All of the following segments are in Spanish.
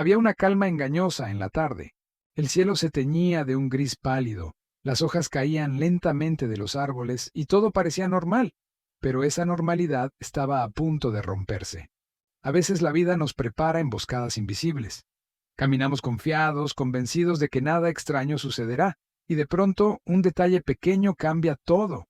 Había una calma engañosa en la tarde. El cielo se teñía de un gris pálido, las hojas caían lentamente de los árboles y todo parecía normal, pero esa normalidad estaba a punto de romperse. A veces la vida nos prepara emboscadas invisibles. Caminamos confiados, convencidos de que nada extraño sucederá, y de pronto un detalle pequeño cambia todo.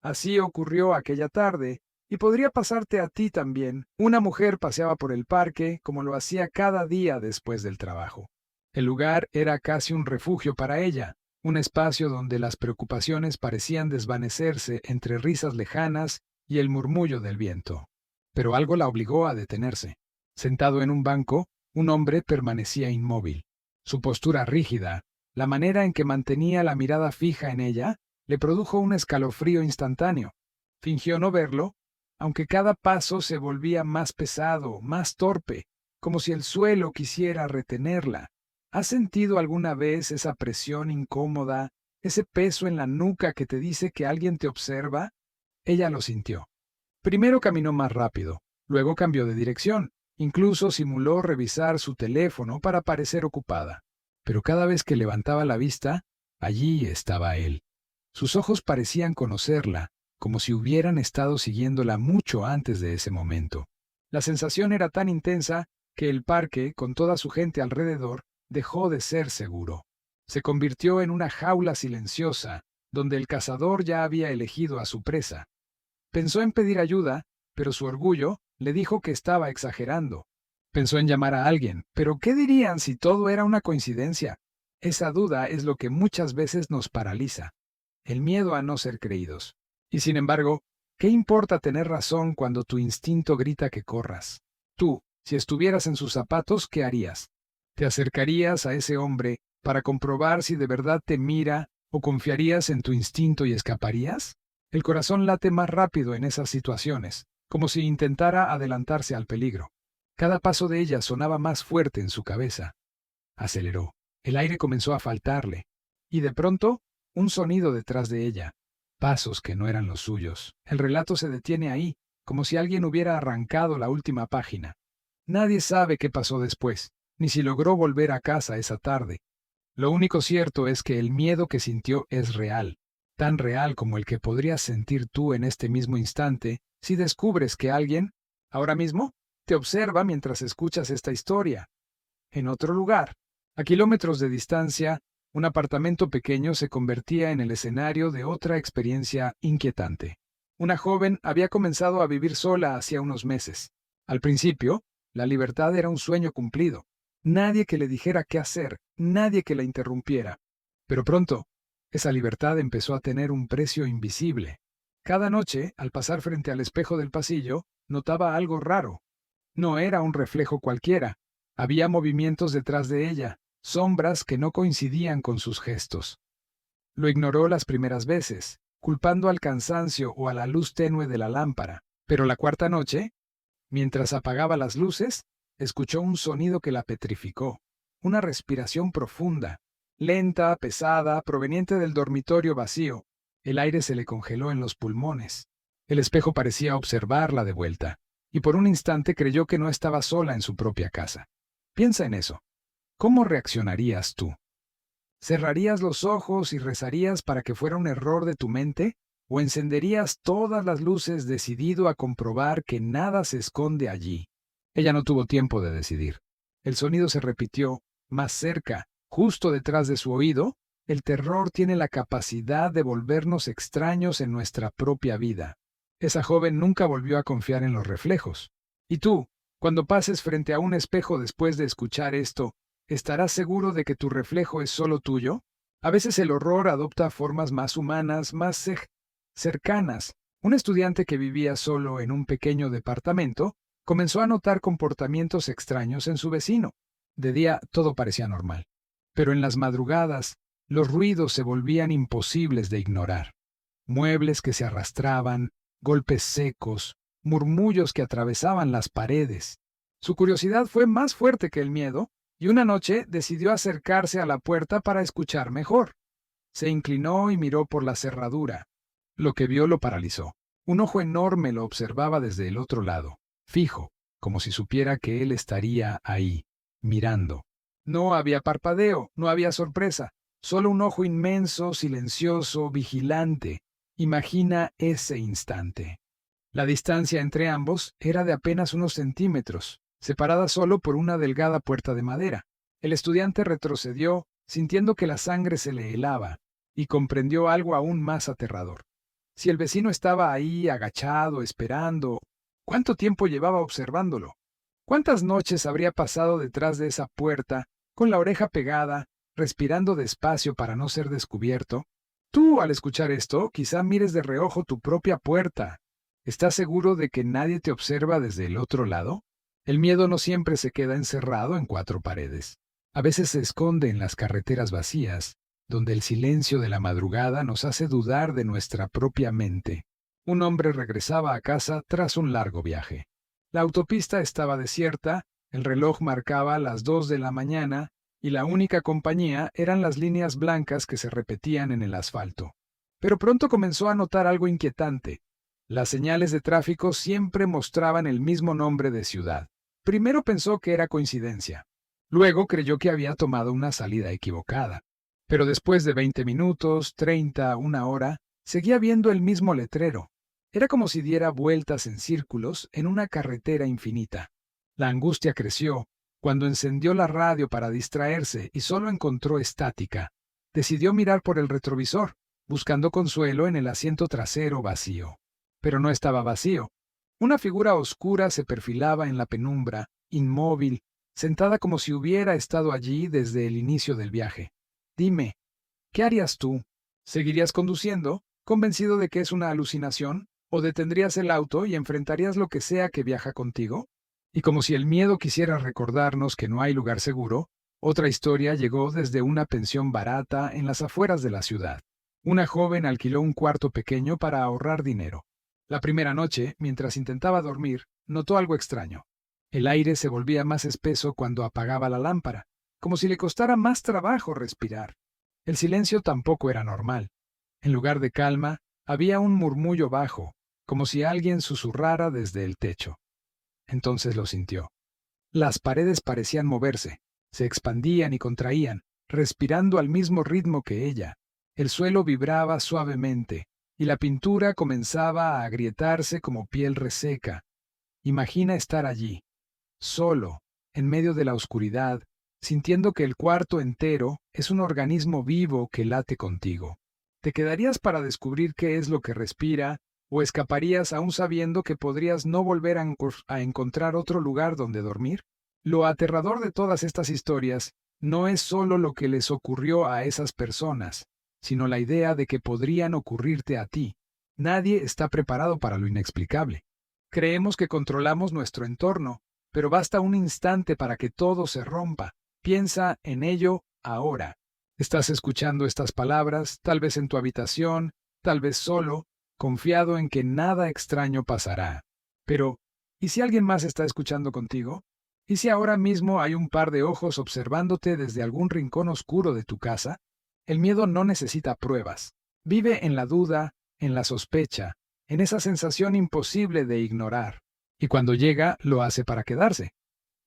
Así ocurrió aquella tarde, y podría pasarte a ti también. Una mujer paseaba por el parque como lo hacía cada día después del trabajo. El lugar era casi un refugio para ella, un espacio donde las preocupaciones parecían desvanecerse entre risas lejanas y el murmullo del viento. Pero algo la obligó a detenerse. Sentado en un banco, un hombre permanecía inmóvil. Su postura rígida, la manera en que mantenía la mirada fija en ella, le produjo un escalofrío instantáneo. Fingió no verlo, aunque cada paso se volvía más pesado, más torpe, como si el suelo quisiera retenerla. ¿Has sentido alguna vez esa presión incómoda, ese peso en la nuca que te dice que alguien te observa? Ella lo sintió. Primero caminó más rápido, luego cambió de dirección, incluso simuló revisar su teléfono para parecer ocupada. Pero cada vez que levantaba la vista, allí estaba él. Sus ojos parecían conocerla, como si hubieran estado siguiéndola mucho antes de ese momento. La sensación era tan intensa que el parque, con toda su gente alrededor, dejó de ser seguro. Se convirtió en una jaula silenciosa, donde el cazador ya había elegido a su presa. Pensó en pedir ayuda, pero su orgullo le dijo que estaba exagerando. Pensó en llamar a alguien, pero ¿qué dirían si todo era una coincidencia? Esa duda es lo que muchas veces nos paraliza. El miedo a no ser creídos. Y sin embargo, ¿qué importa tener razón cuando tu instinto grita que corras? Tú, si estuvieras en sus zapatos, ¿qué harías? ¿Te acercarías a ese hombre para comprobar si de verdad te mira o confiarías en tu instinto y escaparías? El corazón late más rápido en esas situaciones, como si intentara adelantarse al peligro. Cada paso de ella sonaba más fuerte en su cabeza. Aceleró. El aire comenzó a faltarle. Y de pronto, un sonido detrás de ella. Pasos que no eran los suyos. El relato se detiene ahí, como si alguien hubiera arrancado la última página. Nadie sabe qué pasó después, ni si logró volver a casa esa tarde. Lo único cierto es que el miedo que sintió es real, tan real como el que podrías sentir tú en este mismo instante si descubres que alguien, ahora mismo, te observa mientras escuchas esta historia. En otro lugar, a kilómetros de distancia, un apartamento pequeño se convertía en el escenario de otra experiencia inquietante. Una joven había comenzado a vivir sola hacía unos meses. Al principio, la libertad era un sueño cumplido. Nadie que le dijera qué hacer, nadie que la interrumpiera. Pero pronto, esa libertad empezó a tener un precio invisible. Cada noche, al pasar frente al espejo del pasillo, notaba algo raro. No era un reflejo cualquiera. Había movimientos detrás de ella, sombras que no coincidían con sus gestos. Lo ignoró las primeras veces, culpando al cansancio o a la luz tenue de la lámpara. Pero la cuarta noche, mientras apagaba las luces, escuchó un sonido que la petrificó. Una respiración profunda, lenta, pesada, proveniente del dormitorio vacío. El aire se le congeló en los pulmones. El espejo parecía observarla de vuelta, y por un instante creyó que no estaba sola en su propia casa. Piensa en eso. ¿Cómo reaccionarías tú? ¿Cerrarías los ojos y rezarías para que fuera un error de tu mente? ¿O encenderías todas las luces decidido a comprobar que nada se esconde allí? Ella no tuvo tiempo de decidir. El sonido se repitió, más cerca, justo detrás de su oído. El terror tiene la capacidad de volvernos extraños en nuestra propia vida. Esa joven nunca volvió a confiar en los reflejos. ¿Y tú, cuando pases frente a un espejo después de escuchar esto, estarás seguro de que tu reflejo es solo tuyo? A veces el horror adopta formas más humanas, más cercanas. Un estudiante que vivía solo en un pequeño departamento comenzó a notar comportamientos extraños en su vecino. De día todo parecía normal, pero en las madrugadas los ruidos se volvían imposibles de ignorar. Muebles que se arrastraban, golpes secos, murmullos que atravesaban las paredes. Su curiosidad fue más fuerte que el miedo, y una noche decidió acercarse a la puerta para escuchar mejor. Se inclinó y miró por la cerradura. Lo que vio lo paralizó. Un ojo enorme lo observaba desde el otro lado, fijo, como si supiera que él estaría ahí. mirando. No había parpadeo, no había sorpresa, solo un ojo inmenso, silencioso, vigilante. Imagina ese instante. La distancia entre ambos era de apenas unos centímetros, separada solo por una delgada puerta de madera. El estudiante retrocedió, sintiendo que la sangre se le helaba, y comprendió algo aún más aterrador. Si el vecino estaba ahí, agachado, esperando, ¿cuánto tiempo llevaba observándolo? ¿Cuántas noches habría pasado detrás de esa puerta, con la oreja pegada, respirando despacio para no ser descubierto? Tú, al escuchar esto, quizá mires de reojo tu propia puerta. ¿Estás seguro de que nadie te observa desde el otro lado? El miedo no siempre se queda encerrado en cuatro paredes. A veces se esconde en las carreteras vacías, donde el silencio de la madrugada nos hace dudar de nuestra propia mente. Un hombre regresaba a casa tras un largo viaje. La autopista estaba desierta, el reloj marcaba las 2 de la mañana y la única compañía eran las líneas blancas que se repetían en el asfalto. Pero pronto comenzó a notar algo inquietante. Las señales de tráfico siempre mostraban el mismo nombre de ciudad. Primero pensó que era coincidencia. Luego creyó que había tomado una salida equivocada. Pero después de 20 minutos, 30, una hora, seguía viendo el mismo letrero. Era como si diera vueltas en círculos en una carretera infinita. La angustia creció cuando encendió la radio para distraerse y solo encontró estática. Decidió mirar por el retrovisor, buscando consuelo en el asiento trasero vacío. Pero no estaba vacío. Una figura oscura se perfilaba en la penumbra, inmóvil, sentada como si hubiera estado allí desde el inicio del viaje. Dime, ¿qué harías tú? ¿Seguirías conduciendo, convencido de que es una alucinación? ¿O detendrías el auto y enfrentarías lo que sea que viaja contigo? Y como si el miedo quisiera recordarnos que no hay lugar seguro, otra historia llegó desde una pensión barata en las afueras de la ciudad. Una joven alquiló un cuarto pequeño para ahorrar dinero. La primera noche, mientras intentaba dormir, notó algo extraño. El aire se volvía más espeso cuando apagaba la lámpara, como si le costara más trabajo respirar. El silencio tampoco era normal. En lugar de calma, había un murmullo bajo, como si alguien susurrara desde el techo. Entonces lo sintió. Las paredes parecían moverse, se expandían y contraían, respirando al mismo ritmo que ella. El suelo vibraba suavemente, y la pintura comenzaba a agrietarse como piel reseca. Imagina estar allí, solo, en medio de la oscuridad, sintiendo que el cuarto entero es un organismo vivo que late contigo. ¿Te quedarías para descubrir qué es lo que respira, o escaparías aún sabiendo que podrías no volver a encontrar otro lugar donde dormir? Lo aterrador de todas estas historias no es solo lo que les ocurrió a esas personas, sino la idea de que podrían ocurrirte a ti. Nadie está preparado para lo inexplicable. Creemos que controlamos nuestro entorno, pero basta un instante para que todo se rompa. Piensa en ello ahora. Estás escuchando estas palabras, tal vez en tu habitación, tal vez solo, confiado en que nada extraño pasará. Pero, ¿y si alguien más está escuchando contigo? ¿Y si ahora mismo hay un par de ojos observándote desde algún rincón oscuro de tu casa? El miedo no necesita pruebas. Vive en la duda, en la sospecha, en esa sensación imposible de ignorar. Y cuando llega, lo hace para quedarse.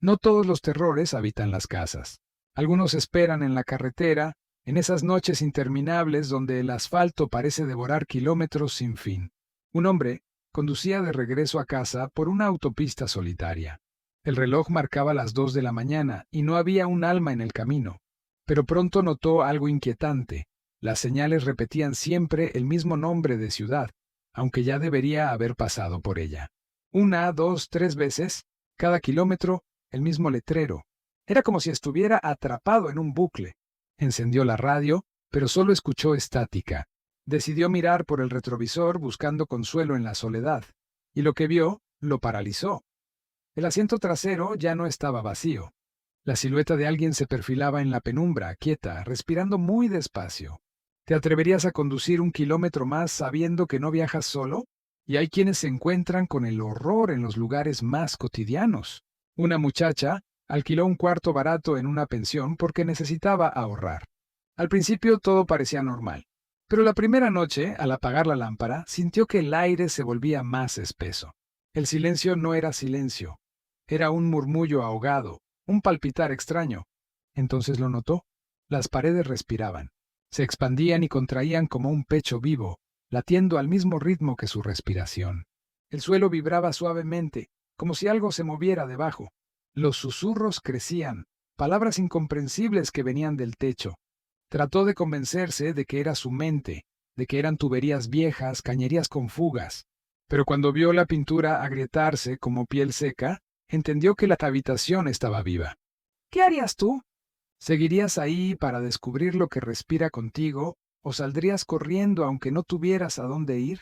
No todos los terrores habitan las casas. Algunos esperan en la carretera, en esas noches interminables donde el asfalto parece devorar kilómetros sin fin. Un hombre conducía de regreso a casa por una autopista solitaria. El reloj marcaba las 2 de la mañana y no había un alma en el camino. Pero pronto notó algo inquietante. Las señales repetían siempre el mismo nombre de ciudad, aunque ya debería haber pasado por ella. 1, 2, 3 veces, cada kilómetro, el mismo letrero. Era como si estuviera atrapado en un bucle. Encendió la radio, pero solo escuchó estática. Decidió mirar por el retrovisor buscando consuelo en la soledad, y lo que vio lo paralizó. El asiento trasero ya no estaba vacío. La silueta de alguien se perfilaba en la penumbra, quieta, respirando muy despacio. ¿Te atreverías a conducir 1 kilómetro más sabiendo que no viajas solo? Y hay quienes se encuentran con el horror en los lugares más cotidianos. Una muchacha alquiló un cuarto barato en una pensión porque necesitaba ahorrar. Al principio todo parecía normal, pero la primera noche, al apagar la lámpara, sintió que el aire se volvía más espeso. El silencio no era silencio, era un murmullo ahogado, un palpitar extraño. Entonces lo notó. Las paredes respiraban. Se expandían y contraían como un pecho vivo, latiendo al mismo ritmo que su respiración. El suelo vibraba suavemente, como si algo se moviera debajo. Los susurros crecían, palabras incomprensibles que venían del techo. Trató de convencerse de que era su mente, de que eran tuberías viejas, cañerías con fugas. Pero cuando vio la pintura agrietarse como piel seca, entendió que la habitación estaba viva. ¿Qué harías tú? ¿Seguirías ahí para descubrir lo que respira contigo, o saldrías corriendo aunque no tuvieras a dónde ir?